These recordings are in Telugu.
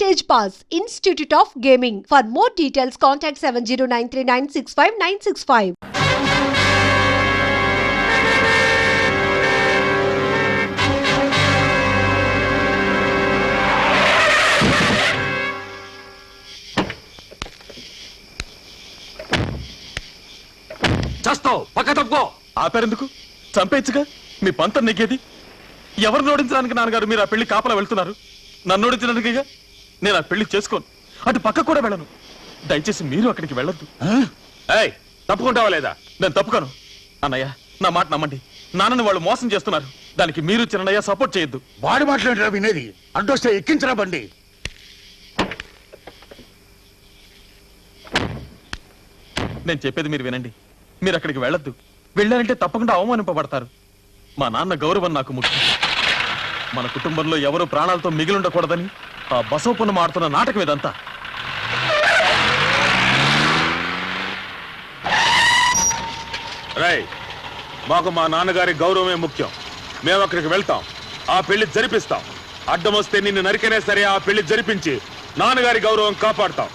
Stage Pass, Institute of Gaming. For more details, contact 7093965965. చేస్తావు పక్క తప్పుకో. ఆపారెందుకు? చంపేచ్చుగా. మీ పంతం నెగ్గేది. ఎవరిని ఓడించడానికి నాన్నగారు మీరు ఆ పెళ్లి కాపలా వెళ్తున్నారు? నన్ను ఓడించడానికి నేను ఆ పెళ్లి చేసుకోను, అటు పక్క కూడా వెళ్ళను. దయచేసి మీరు అక్కడికి వెళ్ళొద్దు. తప్పుకుంటావా లేదా? నేను తప్పుకోను. అన్నయ్య నా మాట నమ్మండి. నాన్నని వాళ్ళు మోసం చేస్తున్నారు. దానికి మీరు చిన్నయ్య సపోర్ట్ చేయొద్దు. వాడి మాట్లాడరా వినేది? అడ్డొస్తే ఎక్కించరా బండి. నేను చెప్పేది మీరు వినండి. మీరు అక్కడికి వెళ్ళొద్దు. వెళ్ళారంటే తప్పకుండా అవమానింపబడతారు. మా నాన్న గౌరవం నాకు ముఖ్యం. మన కుటుంబంలో ఎవరు ప్రాణాలతో మిగిలి ఉండకూడదని ఆ బసవపున్న ఆడుతున్న నాటకం ఇదంతా. రేయ్, మాకు మా నాన్నగారి గౌరవమే ముఖ్యం. మేము అక్కడికి వెళ్తాం, ఆ పెళ్లి జరిపిస్తాం. అడ్డం వస్తే నిన్ను నరికనే సరే ఆ పెళ్లి జరిపించి నాన్నగారి గౌరవం కాపాడుతాం.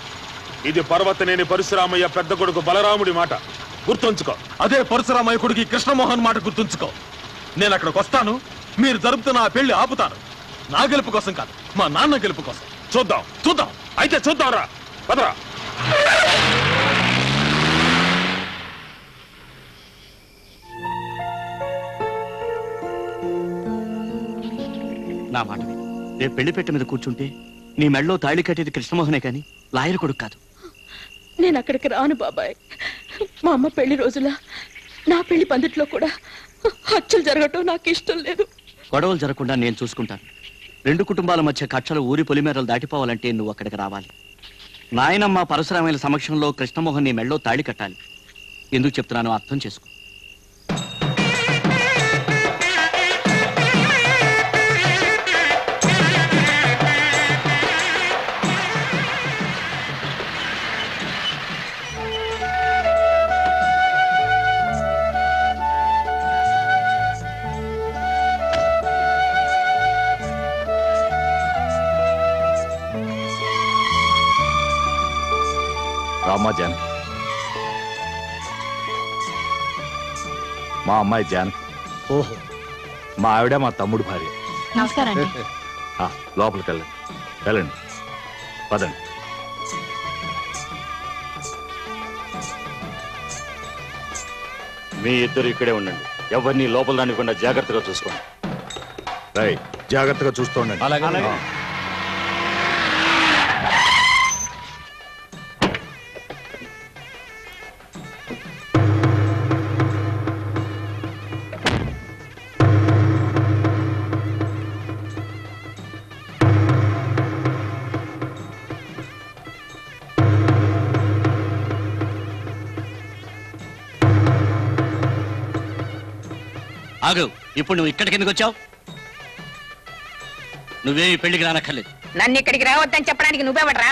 ఇది పర్వతనేని పరశురామయ్య పెద్ద కొడుకు బలరాముడి మాట, గుర్తుంచుకో. అదే పరశురామయ్య కొడుకు కృష్ణమోహన్ మాట గుర్తుంచుకో. నేను అక్కడికి వస్తాను, మీరు జరుపుతున్న ఆ పెళ్లి ఆపుతాను. నా గెలుపు కోసం కాదు, మా నాన్న గెలుపు కోసం. చూద్దాం చూద్దాం, అయితే చూద్దాం. రా పదరా. నా మాట విను. రేపు పెళ్లి పెట్టె మీద కూర్చుంటే నీ మెళ్ళలో తాళి కట్టేది కృష్ణమోహనే కాని లాయర్ కొడుకు కాదు. నేను అక్కడికి రాను బాబాయ్. మా అమ్మ పెళ్లి రోజుల నా పెళ్లి పందిట్లో కూడా హత్యలు జరగటం నాకు ఇష్టం లేదు. గొడవలు జరగకుండా నేను చూసుకుంటాను. రెండు కుటుంబాల మధ్య కక్షలు ఊరి పొలిమేరలు దాటిపోవాలంటే నువ్వు అక్కడికి రావాలి. నాయనమ్మ పరశురామయ్యల సమక్షంలో కృష్ణమోహన్ నీ మెళ్ళలో తాళి కట్టాలి. ఎందుకు చెప్తున్నానో అర్థం చేసుకో. రామ్మా జానకి. మా అమ్మాయి జానకి. ఓహో, మా ఆవిడ మా తమ్ముడు భార్య. నమస్కారం. లోపలికి వెళ్ళండి, వెళ్ళండి, పదండి. మీ ఇద్దరు ఇక్కడే ఉండండి. ఎవరిని లోపల రానివ్వకుండా జాగ్రత్తగా చూసుకోండి. రైట్, జాగ్రత్తగా చూస్తూ ఉండండి. ఆగు. ఇప్పుడు నువ్వు ఇక్కడికి ఎందుకు వచ్చావు? నువ్వే ఈ పెళ్లికి రానక్కర్లేదు. నన్ను ఇక్కడికి రావద్దని చెప్పడానికి నువ్వేవడరా?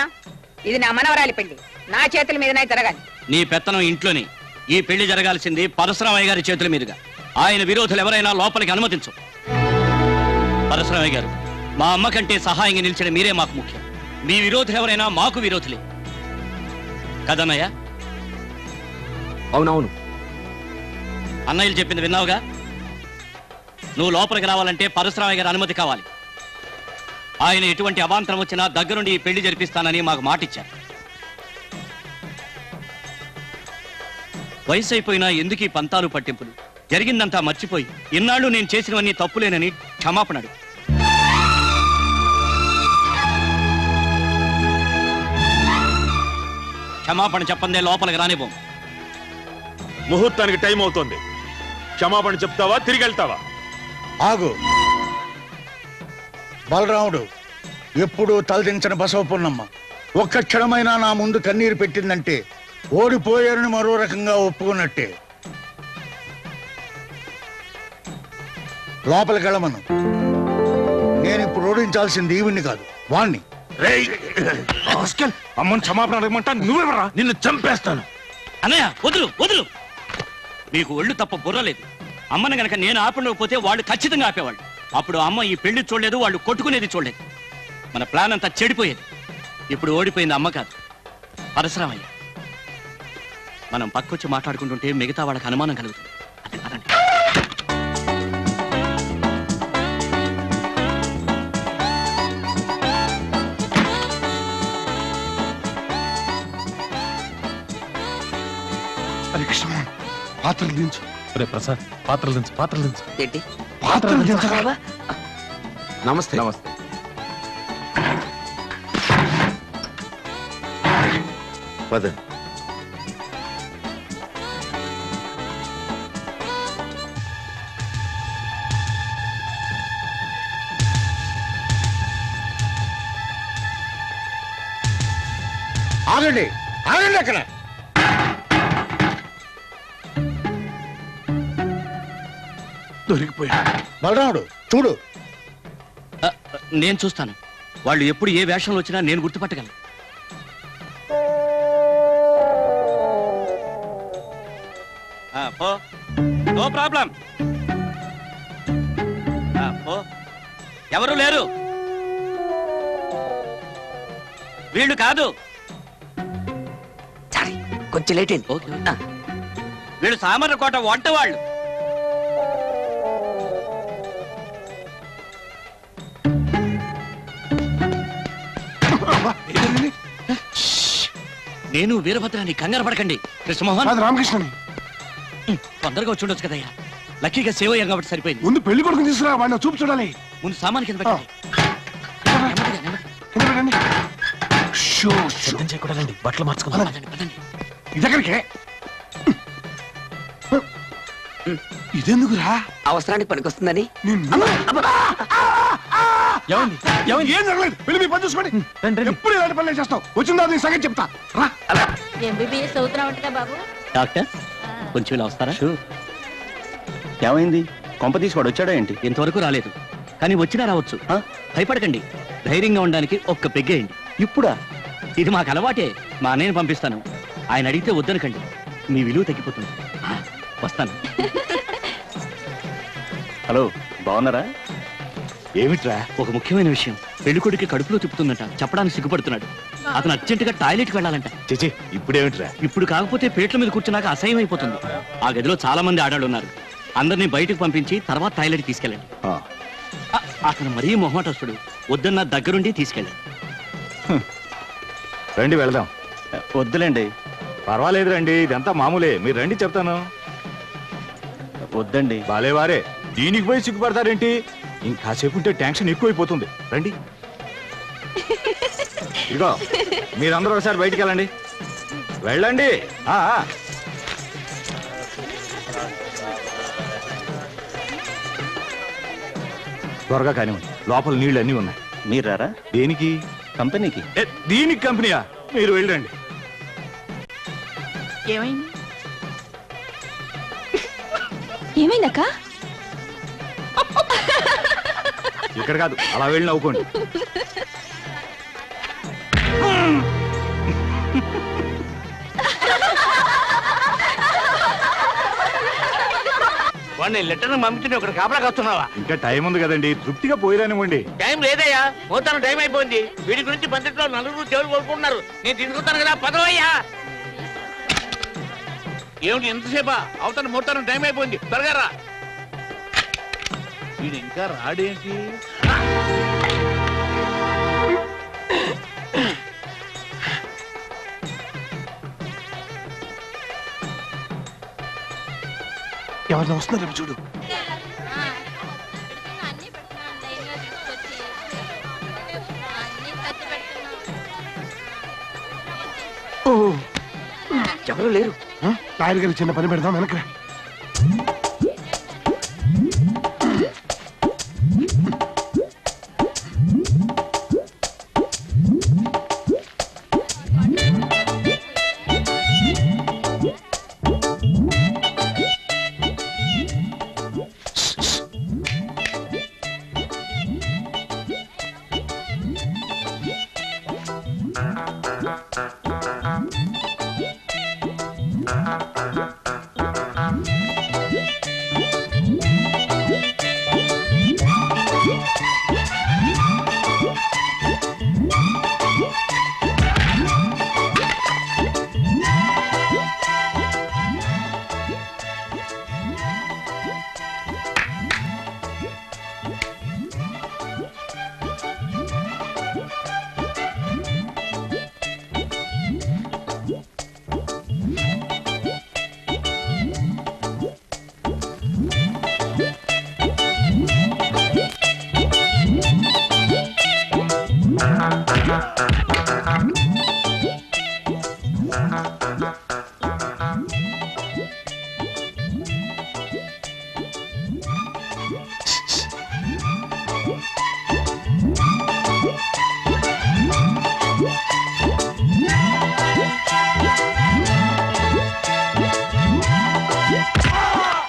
ఇది నా మనవరాలి పెళ్లి, నా చేతుల మీదనే జరగాలి. నీ పెత్తనం ఇంట్లోని. ఈ పెళ్లి జరగాల్సింది పరశురామయ్య గారి చేతుల మీదుగా. ఆయన విరోధులు ఎవరైనా లోపలికి అనుమతించు. పరశురామయ్య గారు, మా అమ్మ కంటే సహాయంగా నిలిచిన మీరే మాకు ముఖ్యం. మీ విరోధులు ఎవరైనా మాకు విరోధులే కదన్నయ్య? అవునవును. అన్నయ్యలు చెప్పింది విన్నావుగా. నువ్వు లోపలికి రావాలంటే పరశురామయ్య గారి అనుమతి కావాలి. ఆయన ఎటువంటి అవాంతరం వచ్చినా దగ్గరుండి ఈ పెళ్లి జరిపిస్తానని మాకు మాటిచ్చారు. వయసు అయిపోయినా ఎందుకు ఈ పంతాలు పట్టింపులు? జరిగిందంతా మర్చిపోయి ఇన్నాళ్ళు నేను చేసినవన్నీ తప్పులేనని క్షమాపణ అడుగు. క్షమాపణ చెప్పందే లోపలికి రానివ్వం. ముహూర్తానికి టైం అవుతోంది. క్షమాపణ చెప్తావా, తిరిగి వెళ్తావా? ఆగు. బలరాముడు ఎప్పుడూ తలదించని బసవపున్నమ్మ ఒక్క క్షణమైనా నా ముందు కన్నీరు పెట్టిందంటే ఓడిపోయారని మరో రకంగా ఒప్పుకున్నట్టే. లోపలికి వెళ్ళమను. నేను ఇప్పుడు ఓడించాల్సింది ఈవిడ్ని కాదు, వాణ్ణి. అమ్మని క్షమాపణ అడగమంటా? నువ్వెవరా? నిన్ను చంపేస్తాను. అన్నయ్య వదులు వదులు. మీకు ఒళ్ళు తప్ప బుర్రలేదు. అమ్మని గనక నేను ఆపకపోతే వాళ్ళు ఖచ్చితంగా ఆపేవాళ్ళు. అప్పుడు అమ్మ ఈ పెళ్లి చూడలేదు, వాళ్ళు కొట్టుకునేది చూడలేదు. మన ప్లాన్ అంతా చెడిపోయేది. ఇప్పుడు ఓడిపోయింది అమ్మ కాదు, పరశురామయ్య. మనం పక్కొచ్చి మాట్లాడుకుంటుంటే మిగతా వాళ్ళకి అనుమానం కలుగుతుంది. అదే పదండి. అరే కృష్ణ పాత్రలు దించు. రే ప్రసాద్, పాత్రలు దించు, పాత్రలు దించు. ఏంటి పాత్రలు దించరా? నమస్తే. నమస్తే. పదండి. ఆగండి, ఆగండి అక్కడ. దొరికిపోయాడు. బలరాముడు చూడు. నేను చూస్తాను. వాళ్ళు ఎప్పుడు ఏ వేషంలో వచ్చినా నేను గుర్తుపట్టగలను. No problem. ఎవరు లేరు. వీళ్ళు కాదు. సారీ కొంచెం లేట్ అయింది. ఓకే, వీళ్ళు సామర్లకోట వంట వాళ్ళు. నేను వీరభద్రాన్ని, కంగారు పడకండి. కృష్ణమోహన్, అది రామకృష్ణని. తొందరగా వచ్చి ఉండొచ్చు కదయ్యా. లక్కీగా సేవ అయ్యాం కాబట్టి సరిపోయింది. ముందు పెళ్లి కొడుకుని తీసుకురా, వాడిని చూపు చూడాలి. ముందు సామాన్ కింద పెట్టండి. నెమ్మదిగా, నెమ్మదిగా. కింద పెట్టండి. Show, show. సిద్ధం చేయకూడదండి, బట్టలు మార్చుకుందాం. పదండి, పదండి. ఇదెక్కడికే? ఇదెందుకురా? అవసరానికి పనికొస్తుందని. నిన్ను ఏమండి, ఏమండి? ఏం జరగలేదు. వెళ్ళి మీ పని చూసుకోండి. రండి, రండి. ఎప్పుడు ఇలాంటి పనులే చేస్తావు. వచ్చిన తర్వాత నీ సంగతి చెప్తా. రా. ఎంబీబీఎస్ చదువుతున్నావంటగా బాబు. డాక్టర్, కొంచెం ఇలా వస్తారా? ఏమైంది? కొంప తీసి వాడు వచ్చాడా ఏంటి? ఇంతవరకు రాలేదు, కానీ వచ్చినా రావచ్చు. భయపడకండి, ధైర్యంగా ఉండడానికి ఒక్క పెగ్గేయండి. ఇప్పుడా? ఇది మాకు అలవాటే. మా అన్నయ్యని పంపిస్తాను. ఆయన అడిగితే వద్దనకండి, మీ విలువ తగ్గిపోతుంది. వస్తాను. హలో, బాగున్నారా? ఏమిట్రా? ఒక ముఖ్యమైన విషయం. పెళ్ళికొడుకి కడుపులో తిప్పుతుందట, చెప్పడానికి సిగ్గుపడుతున్నాడు. అతను అర్జెంటుగా టాయిలెట్కి వెళ్ళాలంట. చిచి, ఇప్పుడేమిట్రా? ఇప్పుడు కాకపోతే పేట్ల మీద కూర్చున్నాక అసహ్యం అయిపోతుంది. ఆ గదిలో చాలా మంది ఆడాళ్ళు ఉన్నారు. అందరినీ బయటకు పంపించి తర్వాత టాయిలెట్ తీసుకెళ్ళండి. అతను మరీ మొహమాటస్తుడు, వద్దన్న దగ్గరుండి తీసుకెళ్ళండి. రండి వెళదాం. వద్దులేండి. పర్వాలేదు రండి, ఇదంతా మామూలే. మీరు రండి చెప్తాను. వద్దండి. బాలేవారే, దీనికి పోయి సిగ్గుపడతారేంటి? ఇంకాసేపు ఉంటే టెన్షన్ ఎక్కువైపోతుంది. రండి. ఇదిగో, మీరందరూ ఒకసారి బయటికి వెళ్ళండి. వెళ్ళండి. త్వరగా కానివ్వండి, లోపల నీళ్ళు అన్నీ ఉన్నాయి. మీరు రారా? దేనికి? కంపెనీకి. దీనికి కంపెనీయా? మీరు వెళ్ళండి. ఏమైంది? ఏమైందక్క? ఇక్కడ కాదు, అలా వెళ్ళి నవ్వుకోండి. వాడిని లెటర్ పంపించి ఒకటి కాపలాకి వస్తున్నావా? ఇంకా టైం ఉంది కదండి, తృప్తిగా పోయిరానివ్వండి. టైం లేదయ్యా, పోతాను. టైం అయిపోయింది. వీడి గురించి పందిట్లో నలుగురు చెవులు కొడుకుంటున్నారు. నేను తీసుకుంటాను కదా, పదవయ్యా. ఏమిటి ఎంతసేపా? అవుతాను, మోతాను. టైం అయిపోయింది, త్వరగా రా. వీడు ఇంకా రాడేంటి? ఎవరిని వస్తున్నారు చూడు. ఎవరు లేరు. లాయర్ గారి చిన్న పని పెడదాం, వెనకరా.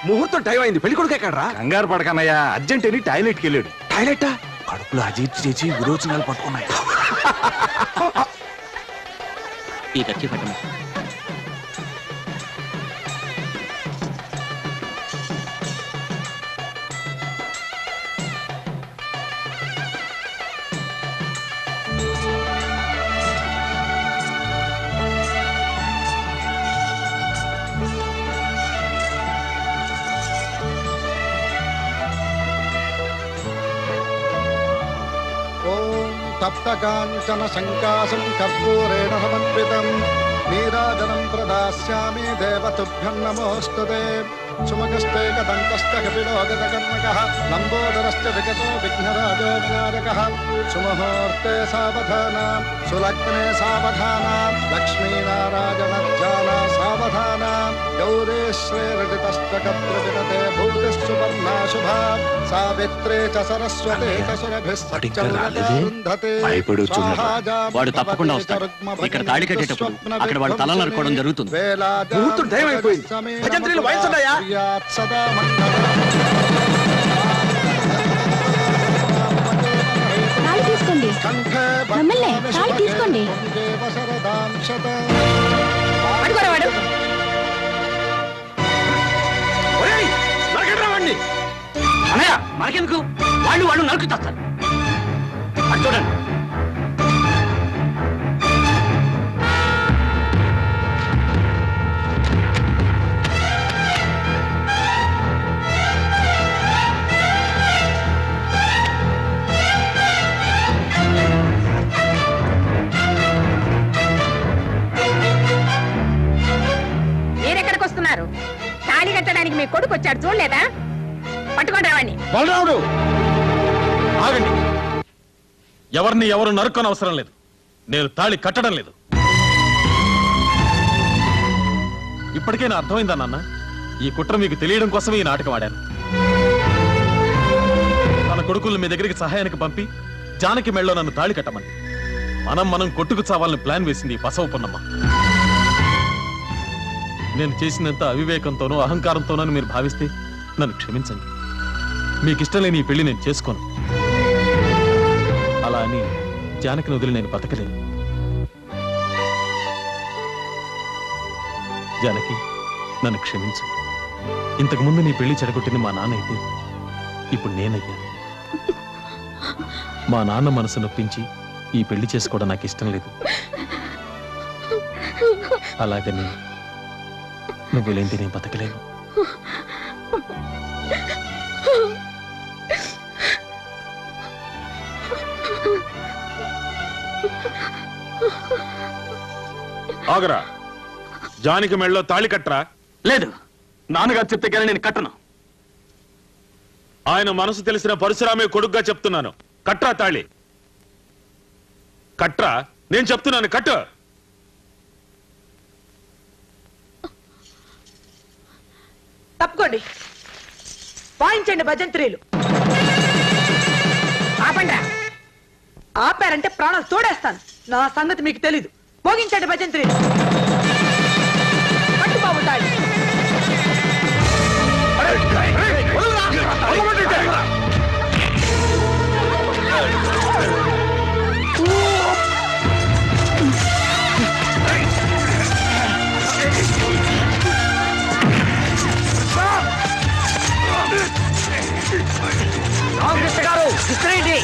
ముహూర్తం టైం అయింది, పెళ్లి కొడుకు ఎక్కడరా? కంగారు పడకన్నయ్యా, అర్జెంట్ అని టాయిలెట్కి వెళ్ళాడు. టాయిలెట్ కడుపులో అజీర్తి చేసి విరోచనాలు పట్టుకున్నాయి. ఈ కచ్చి పెట్టమ. తప్తకాంచన సంకాశం కర్పూరేణ సమన్వితం నీరాజనం ప్రదాస్యామి దేవతుభ్యం నమోస్తుతే సుమగస్తేకదంతశ్చ కపిలో గజకర్ణకః లంబోదరశ్చ విగతో విఘ్నరాజో వినాయకః సుముహూర్తే సావధానం సులగ్నే సావధానం లక్ష్మీనారాయణజ్జాల సావధానం గౌరీ శ్రీరజితశ్చ కద్రవినతే భూతిః సువర్ణా శుభా సావిత్రే చ సరస్వతే చ సురభిశ్చరుంధతే. వాడు తప్పకుండా వస్తాడు. ఇక్కడ తాళి కట్టేటప్పుడు అక్కడ వాడు తల నరుకోవడం జరుగుతుంది. ముహూర్తం టైం అయిపోయింది, భజంత్రీలు వాయించండియా. సదా మంగళం తీసుకోండి, తీసుకోండి. అడుగురా వాడు. అన్నయ్య మనకెందుకు, వాళ్ళు నరుకు చేస్తారు. అది చూడండి. మీరెక్కడికి వస్తున్నారు? తాళి కట్టడానికి మీ కొడుకు వచ్చాడు, చూడలేదా? పట్టుకోండి రావాణ్ణి. బలరాముడు ఆగండి. ఎవరిని ఎవరు నరుక్కొని అవసరం లేదు. నేను తాళి కట్టడం లేదు. ఇప్పటికే నా అర్థమైందా నాన్న? ఈ కుట్ర మీకు తెలియడం కోసమే ఈ నాటకం ఆడాను. తన కొడుకుల్ని మీ దగ్గరికి సహాయానికి పంపి జానకి మెళ్ళలో నన్ను తాళి కట్టమని మనం కొట్టుకు చావాలని ప్లాన్ వేసింది బసవ పున్నమ్మ. నేను చేసినంత అవివేకంతోనో అహంకారంతోనో మీరు భావిస్తే నన్ను క్షమించండి. మీకు ఇష్టం లేని ఈ పెళ్లి నేను చేసుకోను. అలా అని జానకిని వదిలి నేను బతకలేను. జానకి, నన్ను క్షమించు. ఇంతకుముందు నీ పెళ్లి చెడగొట్టింది మా నాన్న అయితే ఇప్పుడు నేనయ్యాను. మా నాన్న మనసు నొప్పించి ఈ పెళ్లి చేసుకోవడం నాకు ఇష్టం లేదు. అలాగని నువ్వు లేంది నేను బతకలేను. ఆగరా, జానికి మెళ్ళలో తాళి కట్టరా. లేదు, నాన్నగారు చెప్తే కానీ నేను కట్టను. ఆయన మనసు తెలిసిన పరశురామే కొడుగ్గా చెప్తున్నాను. కట్రా తాళి, కట్రా. నేను చెప్తున్నాను, కట్టు. తప్పుకోండి, వాయించండి భజంత్రీలు. ఆపండ్రా. ఆపారంటే ప్రాణాలు తోడేస్తాను. నా సంగతి మీకు తెలీదు. మోగించండి భజంత్రీలు. పట్టుబాబుతాడు. గారు ఇస్త్రీటి.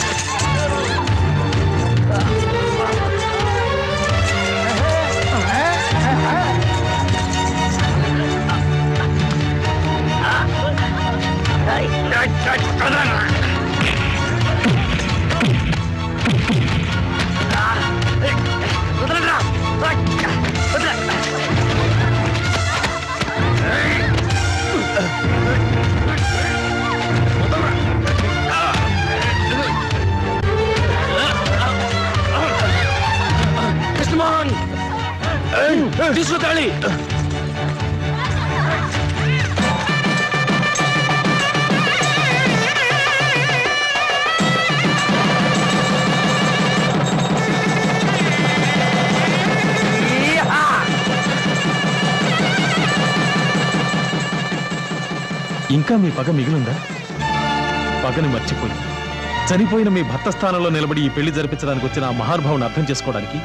తీసుకో తాళి. ఇంకా మీ పగ మిగిలిందా? పగని మర్చిపోయి చనిపోయిన మీ భర్త స్థానంలో నిలబడి ఈ పెళ్లి జరిపించడానికి వచ్చిన ఆ మహానుభావుని అర్థం చేసుకోవడానికి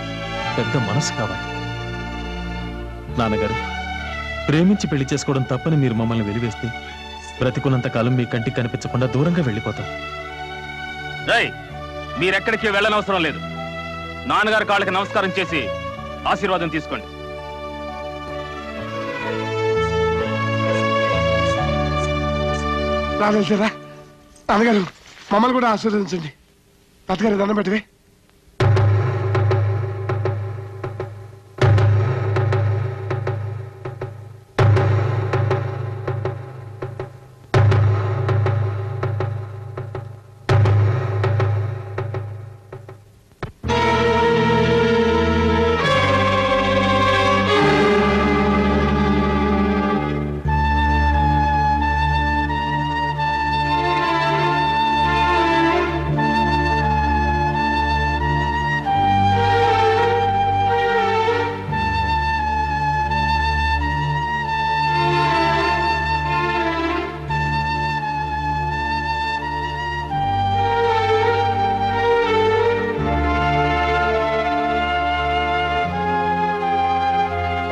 పెద్ద మనసు కావాలి. నాన్నగారు, ప్రేమించి పెళ్లి చేసుకోవడం తప్పని మీరు మమ్మల్ని వెలివేస్తే బ్రతికున్నంత కాలం మీ కంటికి కనిపించకుండా దూరంగా వెళ్ళిపోతాం. మీరెక్కడికి వెళ్ళనవసరం లేదు. నాన్నగారి కాళ్ళకి నమస్కారం చేసి ఆశీర్వాదం తీసుకోండి. రాజేశ్వరా, నాన్నగారు మమ్మల్ని కూడా ఆశీర్వదించండి. తాతగారి దండం పెట్టవే.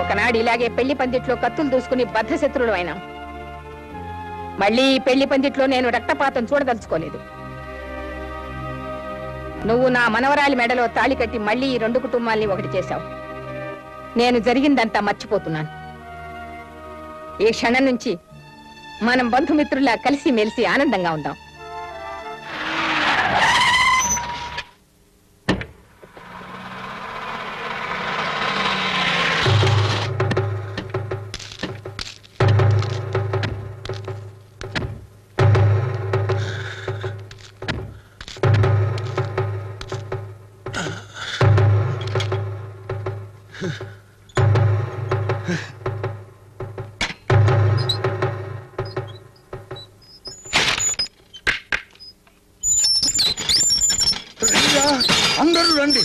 ఒకనాడు ఇలాగే పెళ్లి పందిట్లో కత్తులు దూసుకుని బద్ధశత్రుడు అయినా మళ్ళీ ఈ పెళ్లి పందిట్లో నేను రక్తపాతం చూడదలుచుకోలేదు. నువ్వు నా మనవరాలి మెడలో తాళి కట్టి మళ్ళీ ఈ రెండు కుటుంబాల్ని ఒకటి చేశావు. నేను జరిగిందంతా మర్చిపోతున్నాను. ఈ క్షణం నుంచి మనం బంధుమిత్రులా కలిసి మెలిసి ఆనందంగా ఉందాం. అందరూ రండి.